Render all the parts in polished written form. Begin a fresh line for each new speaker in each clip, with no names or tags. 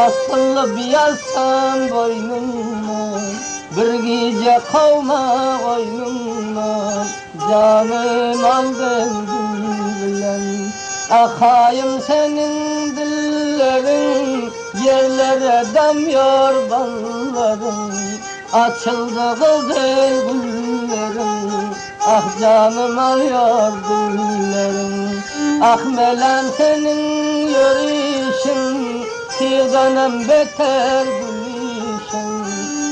asılıp yalsam boynumdan, bir gece kovma koynumdan, canım aldın gül bilen. Akayım senin dillerin, yerlere damıyor balların, açıldı güzel güllerin, ah canım alıyor dillerin. Ah melem senin yürüyüşün, tiğdanım beter gülüşün,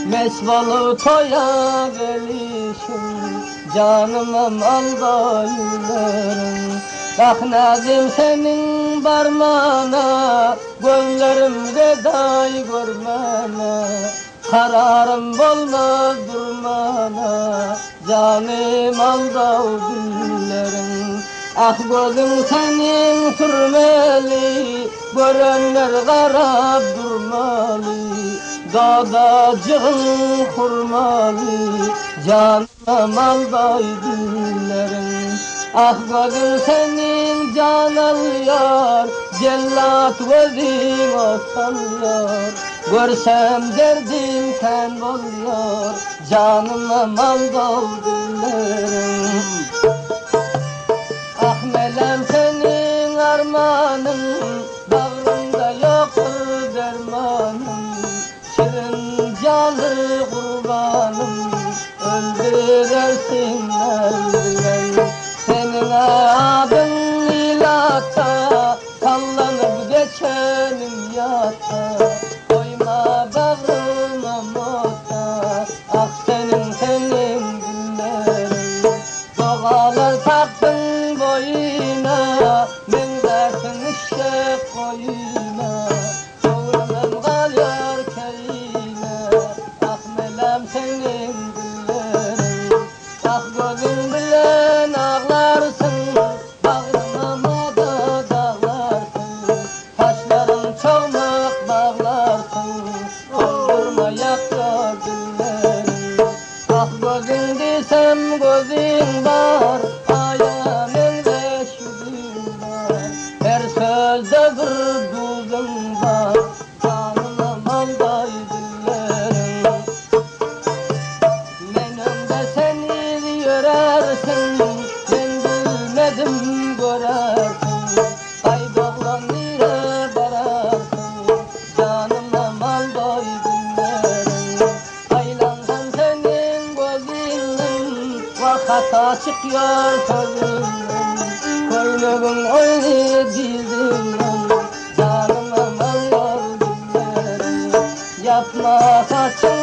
mesvalı toya gelişin, canımım alda yüreğin. Ah nazim senin barmana, gönlerimde day görmene, kararım bolmaz durmana, canım alda dillerin. Ah gözüm senin sürmeli, görenler garap durmalı, dadacığın kurmalı, canım alda dillerin. Ah gözüm senin can alıyor, cellat gözün osalıyor, görsem derdim sen oluyor, canıma mal doldurlerim. Ah melem senin armanın, bağrımda yoktur dermanın, şirin canı kurbanım, öldürersin elbiden. Senin adın ilata, sallanıp geçenim yata, koyma bağrıma mota, ah senin günlerin. Doğalar taktın boyuna, men dersin işe koyuna, doğranım kalıyor keyine, ah melem senin günlerin. Ah gözün bilen ağlarsın, bağrıma da dağlarsın, taşların çoğmak bağlarsın, doldurma yakta günlerin. Ah gözün desem gözün var, ayağımda şüdüm var, her sözde bir duzum var, canıma malday dillerin. Menimde seni görersin, ben bilmedim görersin, kaybolan nire vararsın, canıma malday günlerin. Aylansan senin gözünden, vakata çıkıyor sözünden, koynugum oynu dizimden, canıma malday günlerin. Yapma saçı